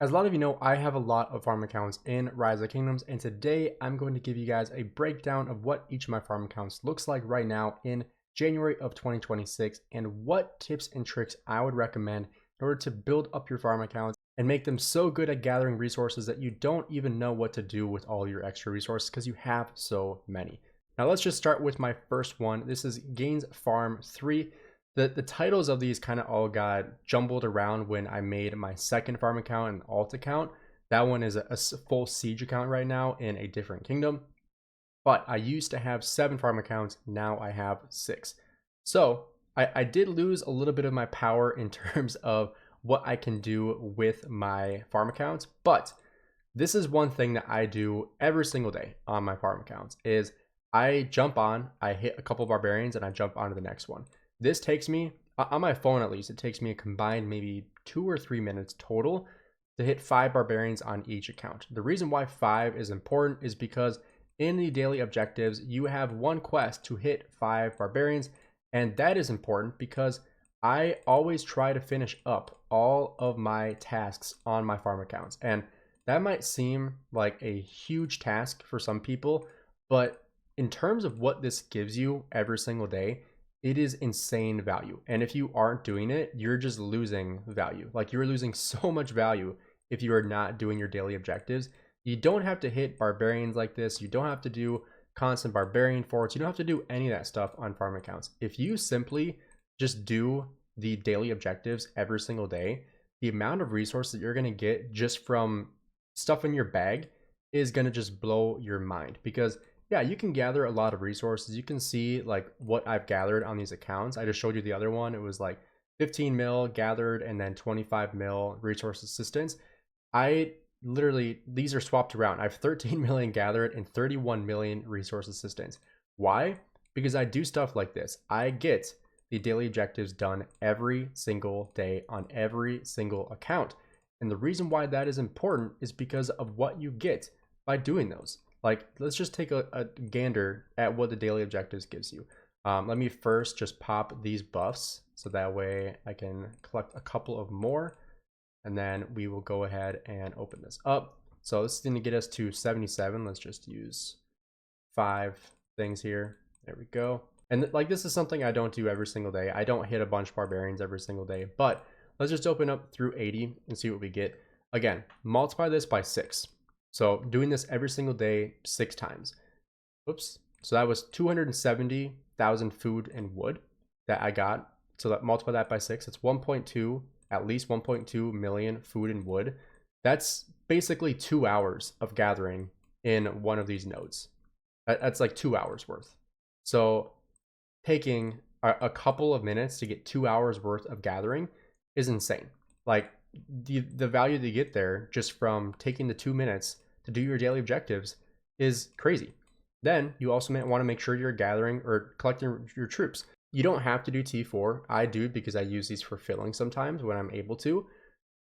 As a lot of you know, I have a lot of farm accounts in Rise of Kingdoms, and today I'm going to give you guys a breakdown of what each of my farm accounts looks like right now in January of 2026 and what tips and tricks I would recommend in order to build up your farm accounts and make them so good at gathering resources that you don't even know what to do with all your extra resources because you have so many. Now let's just start with my first one. This is Gainz Farm 3. The titles of these kind of all got jumbled around when I made my second farm account, an alt account. That one is a full siege account right now in a different kingdom. But I used to have 7 farm accounts, now I have 6. So I did lose a little bit of my power in terms of what I can do with my farm accounts. But this is one thing that I do every single day on my farm accounts is I jump on, I hit a couple of barbarians, and I jump onto the next one. This takes me, on my phone at least, it takes me a combined maybe 2 or 3 minutes total to hit 5 barbarians on each account. The reason why 5 is important is because in the daily objectives, you have one quest to hit 5 barbarians, and that is important because I always try to finish up all of my tasks on my farm accounts. And that might seem like a huge task for some people, but in terms of what this gives you every single day, it is insane value. And if you aren't doing it, you're just losing value. Like you're losing so much value if you are not doing your daily objectives. You don't have to hit barbarians like this. You don't have to do constant barbarian forts. You don't have to do any of that stuff on farm accounts. If you simply just do the daily objectives every single day, the amount of resources that you're going to get just from stuff in your bag is going to just blow your mind. Because yeah, you can gather a lot of resources. You can see like what I've gathered on these accounts. I just showed you the other one. It was like 15 mil gathered and then 25 mil resource assistance. I literally, these are swapped around. I have 13 million gathered and 31 million resource assistance. Why? Because I do stuff like this. I get the daily objectives done every single day on every single account. And the reason why that is important is because of what you get by doing those. Like, let's just take a gander at what the daily objectives gives you. Let me first just pop these buffs so that way I can collect a couple of more, and then we will go ahead and open this up. So this is going to get us to 77. Let's just use 5 things here. There we go. And like, this is something I don't do every single day. I don't hit a bunch of barbarians every single day, but let's just open up through 80 and see what we get. Again, multiply this by 6. So doing this every single day 6 times. Oops. So that was 270,000 food and wood that I got. So that multiply that by 6. It's 1.2, at least 1.2 million food and wood. That's basically 2 hours of gathering in one of these nodes. That's like 2 hours worth. So taking a couple of minutes to get 2 hours worth of gathering is insane. Like the value that you get there just from taking the 2 minutes to do your daily objectives is crazy. Then you also want to make sure you're gathering or collecting your troops. You don't have to do T4. I do because I use these for filling sometimes when I'm able to.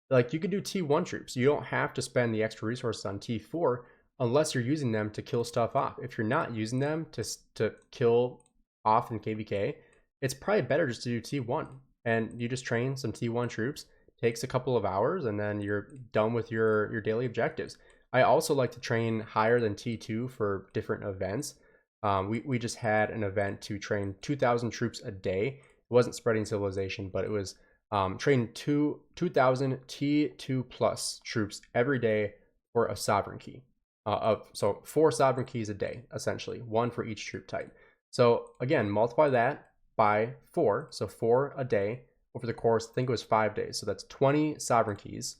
Like you could do T1 troops. You don't have to spend the extra resources on T4 unless you're using them to kill stuff off. If you're not using them to kill off in KVK, it's probably better just to do T1 and you just train some T1 troops. Takes a couple of hours and then you're done with your daily objectives. I also like to train higher than T2 for different events. We just had an event to train 2,000 troops a day. It wasn't spreading civilization, but it was train 2,000 T2 plus troops every day for a sovereign key. So 4 sovereign keys a day, essentially, 1 for each troop type. So again, multiply that by 4, so 4 a day over the course, I think it was 5 days. So that's 20 sovereign keys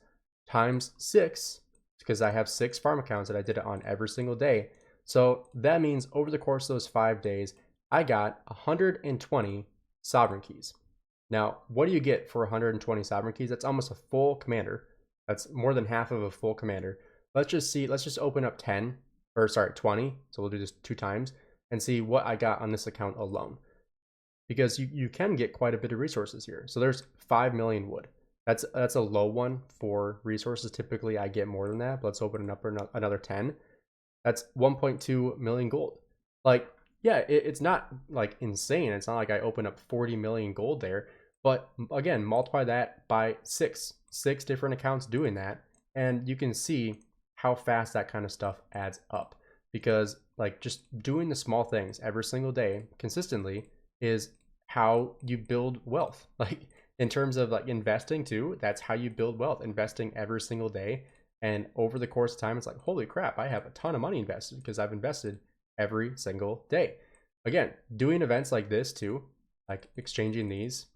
times 6, because I have 6 farm accounts that I did it on every single day. So that means over the course of those 5 days, I got 120 sovereign keys. Now, what do you get for 120 sovereign keys? That's almost a full commander. That's more than half of a full commander. Let's just open up 20. So we'll do this 2 times and see what I got on this account alone. Because you can get quite a bit of resources here. So there's 5 million wood. That's a low one for resources. Typically I get more than that, but let's open it up for another 10. That's 1.2 million gold. Like, yeah, it's not like insane. It's not like I open up 40 million gold there, but again, multiply that by 6 different accounts doing that, And you can see how fast that kind of stuff adds up, because like just doing the small things every single day consistently is how you build wealth. Like in terms of like investing too, that's how you build wealth, investing every single day. And over the course of time, it's like, holy crap, I have a ton of money invested because I've invested every single day. Again, doing events like this too, like exchanging these,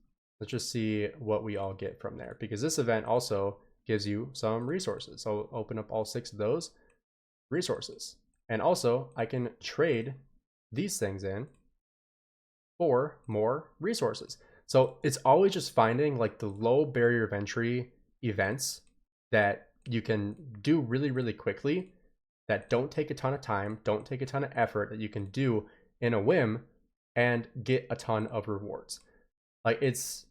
let's just see what we all get from there, because this event also gives you some resources. So I'll open up all 6 of those resources. And also I can trade these things in for more resources. So it's always just finding like the low barrier of entry events that you can do really, really quickly, that don't take a ton of time, don't take a ton of effort, that you can do in a whim and get a ton of rewards. Like it's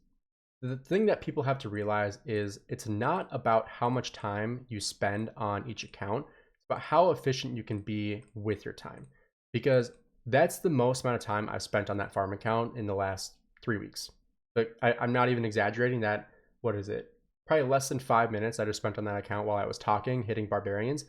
the thing that people have to realize is it's not about how much time you spend on each account, it's about how efficient you can be with your time. Because that's the most amount of time I've spent on that farm account in the last 3 weeks. But I'm not even exaggerating that. What is it? Probably less than 5 minutes I just spent on that account while I was talking, hitting barbarians.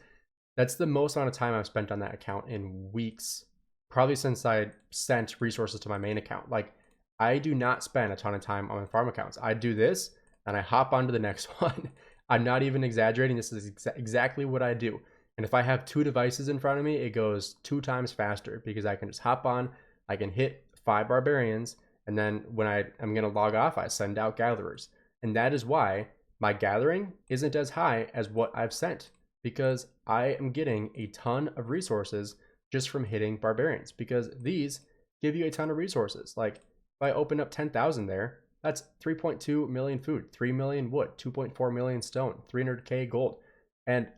That's the most amount of time I've spent on that account in weeks, probably since I sent resources to my main account. Like I do not spend a ton of time on my farm accounts. I do this and I hop on to the next one. I'm not even exaggerating. This is exactly what I do. And if I have 2 devices in front of me, it goes 2 times faster because I can just hop on, I can hit 5 barbarians, and then when I'm going to log off, I send out gatherers. And that is why my gathering isn't as high as what I've sent, because I am getting a ton of resources just from hitting barbarians, because these give you a ton of resources. Like if I open up 10,000 there, that's 3.2 million food, 3 million wood, 2.4 million stone, 300k gold, and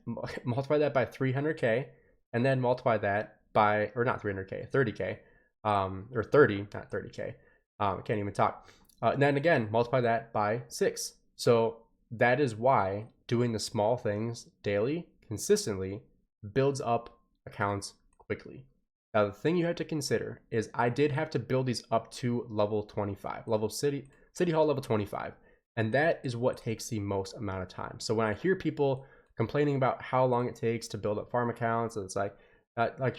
multiply that by 300k, and then multiply that by, or not 300k, 30k, or 30, not 30k. I can't even talk. And then again, multiply that by 6. So that is why doing the small things daily, consistently, builds up accounts quickly. Now, the thing you have to consider is I did have to build these up to level 25, level city hall level 25. And that is what takes the most amount of time. So when I hear people complaining about how long it takes to build up farm accounts, it's like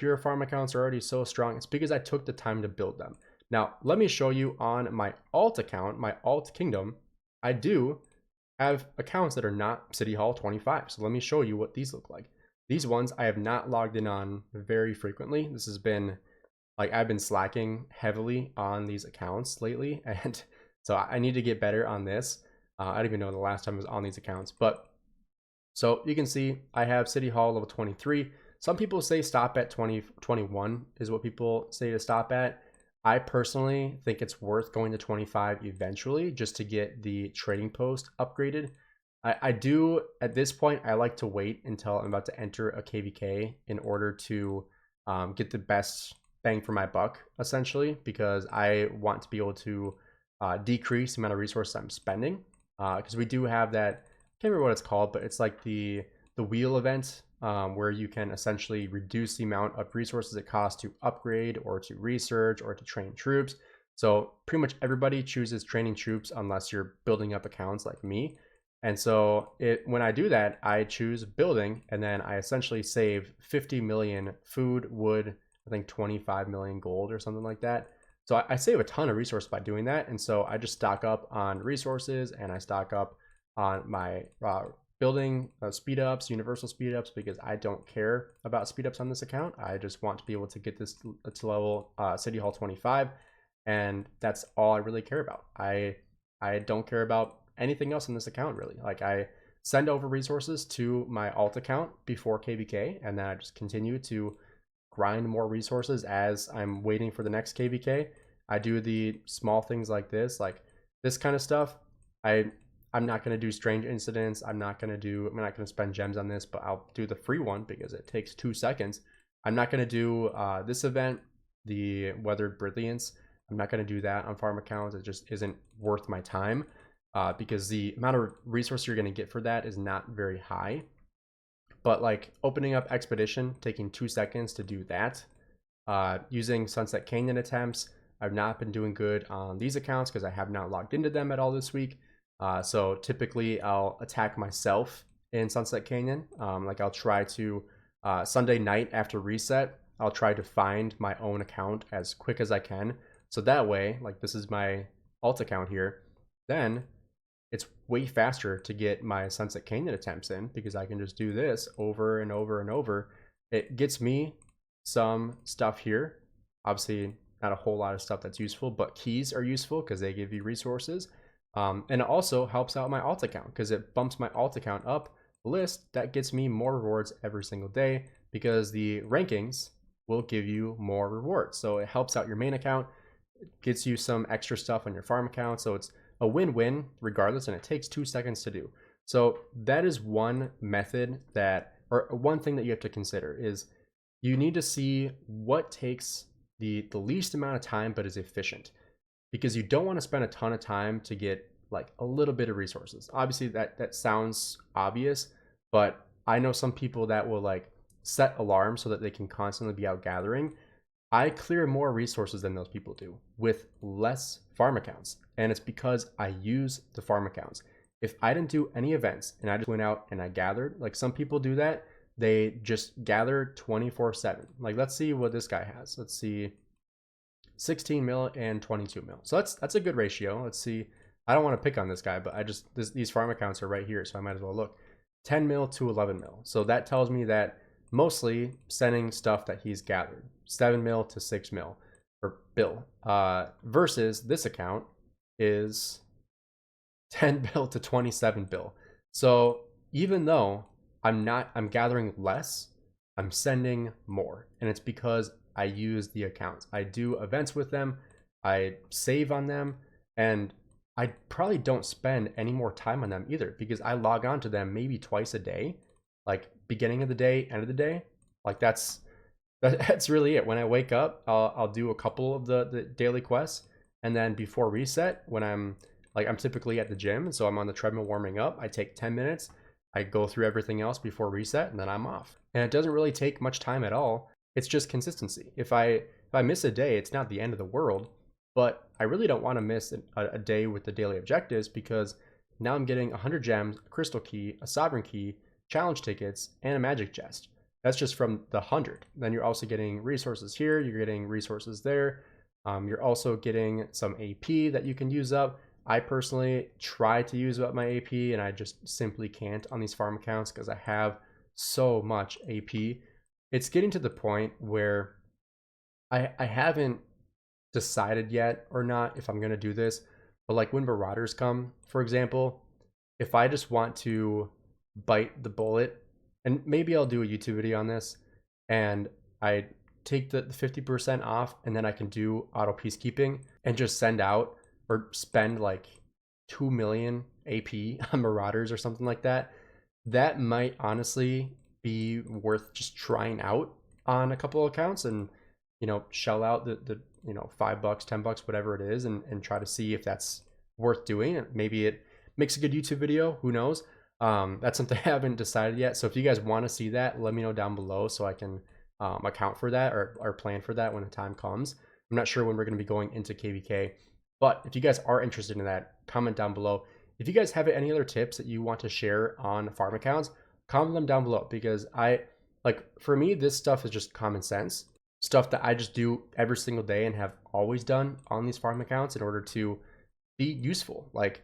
your farm accounts are already so strong. It's because I took the time to build them. Now, let me show you on my alt account, my alt kingdom, I do have accounts that are not City Hall 25. So let me show you what these look like. These ones I have not logged in on very frequently. This has been like I've been slacking heavily on these accounts lately. And so I need to get better on this. I don't even know the last time I was on these accounts. But so you can see I have City Hall level 23. Some people say stop at 21 is what people say to stop at. I personally think it's worth going to 25 eventually just to get the trading post upgraded. I do, at this point, I like to wait until I'm about to enter a KVK in order to get the best bang for my buck, essentially, because I want to be able to decrease the amount of resources I'm spending. Because we do have that, I can't remember what it's called, but it's like the wheel event, where you can essentially reduce the amount of resources it costs to upgrade or to research or to train troops. So pretty much everybody chooses training troops unless you're building up accounts like me. And so when I do that, I choose building, and then I essentially save 50 million food, wood, I think 25 million gold or something like that. So I save a ton of resources by doing that. And so I just stock up on resources, and I stock up on my building speed ups, universal speed ups, because I don't care about speed ups on this account. I just want to be able to get this to level City Hall 25, and that's all I really care about. I don't care about anything else in this account really. Like I send over resources to my alt account before KVK, and then I just continue to grind more resources as I'm waiting for the next KVK. I do the small things like this kind of stuff. I'm not going to do strange incidents. I'm not going to spend gems on this, but I'll do the free one because it takes 2 seconds. I'm not going to do this event, the Weathered Brilliance. I'm not going to do that on farm accounts. It just isn't worth my time because the amount of resources you're going to get for that is not very high. But like opening up Expedition, taking 2 seconds to do that. Using Sunset Canyon attempts, I've not been doing good on these accounts because I have not logged into them at all this week. So typically I'll attack myself in Sunset Canyon. Like I'll try to Sunday night after reset, I'll try to find my own account as quick as I can. So that way, like this is my alt account here, then it's way faster to get my Sunset Canyon attempts in because I can just do this over and over and over. It gets me some stuff here. Obviously, not a whole lot of stuff that's useful, but keys are useful because they give you resources. And it also helps out my alt account because it bumps my alt account up the list. That gets me more rewards every single day because the rankings will give you more rewards. So it helps out your main account, it gets you some extra stuff on your farm account. So it's a win-win regardless, and it takes 2 seconds to do. So that is one method that, or one thing that you have to consider is you need to see what takes the least amount of time but is efficient, because you don't want to spend a ton of time to get like a little bit of resources. Obviously that sounds obvious, but I know some people that will like set alarms so that they can constantly be out gathering. I clear more resources than those people do with less farm accounts, and it's because I use the farm accounts. If I didn't do any events and I just went out and I gathered, like some people do that, they just gather 24/7. Like let's see what this guy has. Let's see, 16 mil and 22 mil. So that's a good ratio. Let's see. I don't want to pick on this guy, but these farm accounts are right here, so I might as well look. 10 mil to 11 mil. So that tells me that mostly sending stuff that he's gathered. 7 mil to 6 mil or bill. Versus this account is 10 bill to 27 bill. So even though I'm gathering less, I'm sending more. And it's because I use the accounts. I do events with them, I save on them, and I probably don't spend any more time on them either because I log on to them maybe twice a day, like beginning of the day, end of the day. Like that's really it. When I wake up, I'll do a couple of the daily quests, and then before reset, when I'm typically at the gym, so I'm on the treadmill warming up, I take 10 minutes, I go through everything else before reset, and then I'm off. And it doesn't really take much time at all. It's just consistency. If I miss a day, it's not the end of the world, but I really don't want to miss a day with the daily objectives because now I'm getting 100 gems, a crystal key, a sovereign key, challenge tickets, and a magic chest. That's just from the 100. Then you're also getting resources here, you're getting resources there. You're also getting some AP that you can use up. I personally try to use up my AP, and I just simply can't on these farm accounts because I have so much AP. It's getting to the point where I haven't decided yet or not if I'm going to do this, but like when marauders come, for example, if I just want to bite the bullet, and maybe I'll do a YouTube video on this, and I take the 50% off, and then I can do auto peacekeeping and just send out or spend like 2 million AP on marauders or something like that. That might honestly be worth just trying out on a couple of accounts and, you know, shell out the you know, $5, $10, whatever it is, and try to see if that's worth doing. Maybe it makes a good YouTube video, who knows. That's something I haven't decided yet. So if you guys want to see that, let me know down below so I can account for that or plan for that when the time comes. I'm not sure when we're going to be going into KVK, but if you guys are interested in that, comment down below. If you guys have any other tips that you want to share on farm accounts, comment them down below, because for me, this stuff is just common sense stuff that I just do every single day and have always done on these farm accounts in order to be useful. Like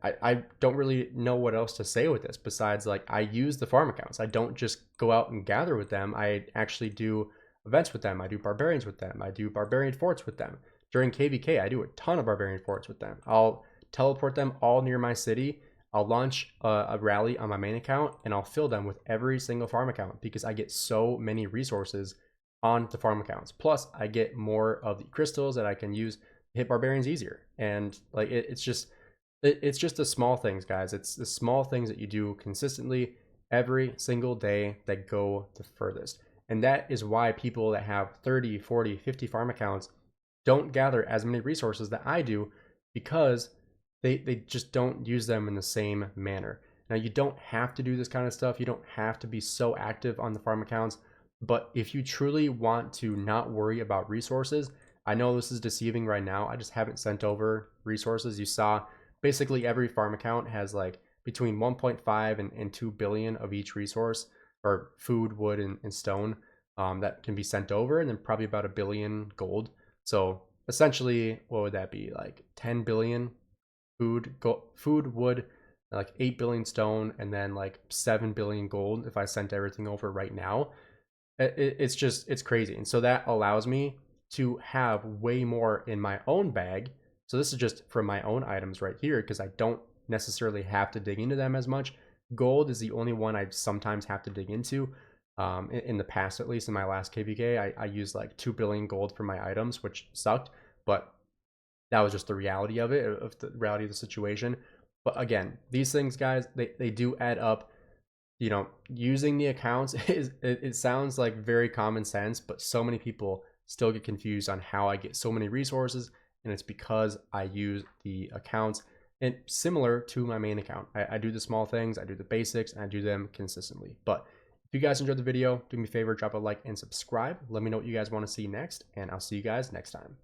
I don't really know what else to say with this besides like I use the farm accounts. I don't just go out and gather with them. I actually do events with them. I do barbarians with them. I do barbarian forts with them. During KVK, I do a ton of barbarian forts with them. I'll teleport them all near my city. I'll launch a rally on my main account, and I'll fill them with every single farm account because I get so many resources on the farm accounts. Plus, I get more of the crystals that I can use to hit barbarians easier. And like it's just the small things, guys. It's the small things that you do consistently every single day that go the furthest. And that is why people that have 30, 40, 50 farm accounts don't gather as many resources that I do, because they just don't use them in the same manner. Now, you don't have to do this kind of stuff. You don't have to be so active on the farm accounts. But if you truly want to not worry about resources, I know this is deceiving right now. I just haven't sent over resources. You saw basically every farm account has like between 1.5 and 2 billion of each resource, or food, wood, and stone, that can be sent over, and then probably about a billion gold. So essentially, what would that be? Like 10 billion food, wood, like 8 billion stone, and then like 7 billion gold if I sent everything over right now. It's crazy. And so that allows me to have way more in my own bag. So this is just for my own items right here, because I don't necessarily have to dig into them as much. Gold is the only one I sometimes have to dig into. In the past, at least in my last KVK, I used like 2 billion gold for my items, which sucked, but that was just the reality of it, of the reality of the situation. But again, these things, guys, they do add up. You know, using the accounts it sounds like very common sense, but so many people still get confused on how I get so many resources, and it's because I use the accounts, and similar to my main account. I do the small things, I do the basics, and I do them consistently. But if you guys enjoyed the video, do me a favor, drop a like and subscribe. Let me know what you guys want to see next, and I'll see you guys next time.